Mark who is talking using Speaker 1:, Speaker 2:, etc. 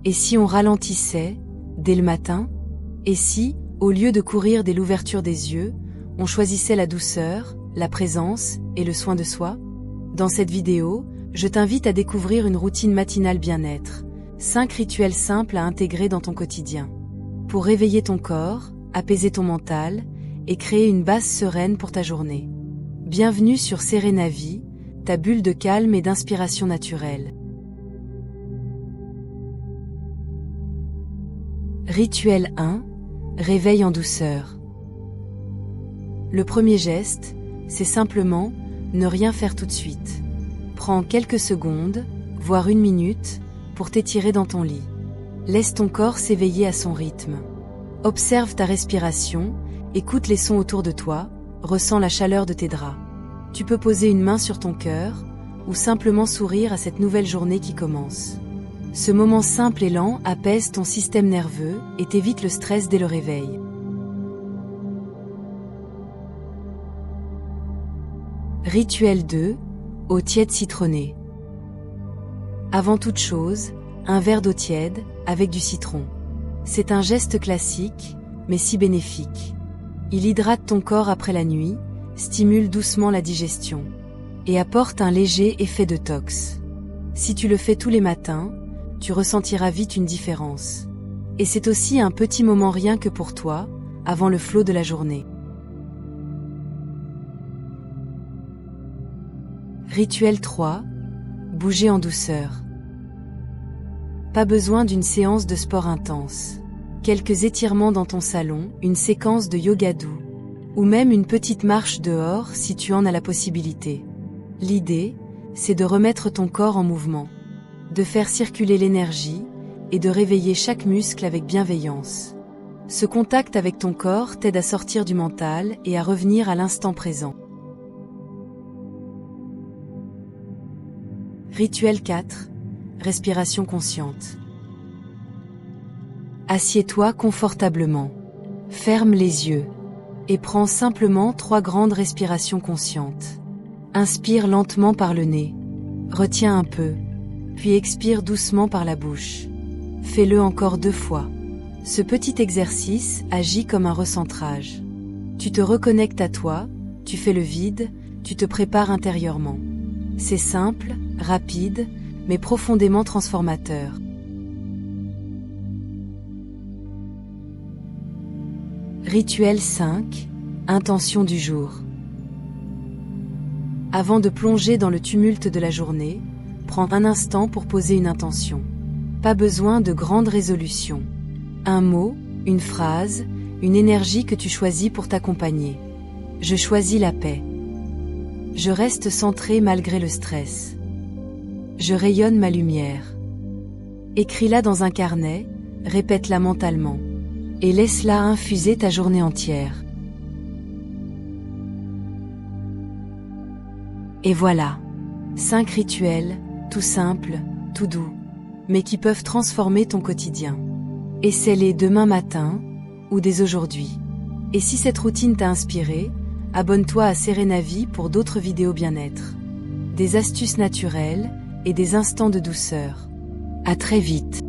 Speaker 1: Et si on ralentissait, dès le matin? Et si, au lieu de courir dès l'ouverture des yeux, on choisissait la douceur, la présence et le soin de soi? Dans cette vidéo, je t'invite à découvrir une routine matinale bien-être, 5 rituels simples à intégrer dans ton quotidien. Pour réveiller ton corps, apaiser ton mental et créer une base sereine pour ta journée. Bienvenue sur Serenavie, ta bulle de calme et d'inspiration naturelle. Rituel 1. Réveil en douceur. Le premier geste, c'est simplement ne rien faire tout de suite. Prends quelques secondes, voire 1 minute, pour t'étirer dans ton lit. Laisse ton corps s'éveiller à son rythme. Observe ta respiration, écoute les sons autour de toi, ressens la chaleur de tes draps. Tu peux poser une main sur ton cœur, ou simplement sourire à cette nouvelle journée qui commence. Ce moment simple et lent apaise ton système nerveux et t'évite le stress dès le réveil. Rituel 2. Eau tiède citronnée. Avant toute chose, un verre d'eau tiède, avec du citron. C'est un geste classique, mais si bénéfique. Il hydrate ton corps après la nuit, stimule doucement la digestion, et apporte un léger effet de tox. Si tu le fais tous les matins, tu ressentiras vite une différence. Et c'est aussi un petit moment rien que pour toi, avant le flot de la journée. Rituel 3. Bouger en douceur. Pas besoin d'une séance de sport intense. Quelques étirements dans ton salon, une séquence de yoga doux, ou même une petite marche dehors si tu en as la possibilité. L'idée, c'est de remettre ton corps en mouvement, de faire circuler l'énergie et de réveiller chaque muscle avec bienveillance. Ce contact avec ton corps t'aide à sortir du mental et à revenir à l'instant présent. Rituel 4. Respiration consciente. Assieds-toi confortablement. Ferme les yeux. Et prends simplement 3 grandes respirations conscientes. Inspire lentement par le nez. Retiens un peu. Puis expire doucement par la bouche. Fais-le encore 2 fois. Ce petit exercice agit comme un recentrage. Tu te reconnectes à toi, tu fais le vide, tu te prépares intérieurement. C'est simple, rapide, mais profondément transformateur. Rituel 5. Intention du jour. Avant de plonger dans le tumulte de la journée, prends un instant pour poser une intention. Pas besoin de grandes résolutions. Un mot, une phrase, une énergie que tu choisis pour t'accompagner. Je choisis la paix. Je reste centré malgré le stress. Je rayonne ma lumière. Écris-la dans un carnet, répète-la mentalement. Et laisse-la infuser ta journée entière. Et voilà. 5 rituels, tout simples, tout doux, mais qui peuvent transformer ton quotidien. Essaie-les demain matin, ou dès aujourd'hui. Et si cette routine t'a inspiré, abonne-toi à Serenavie pour d'autres vidéos bien-être. Des astuces naturelles, et des instants de douceur. À très vite.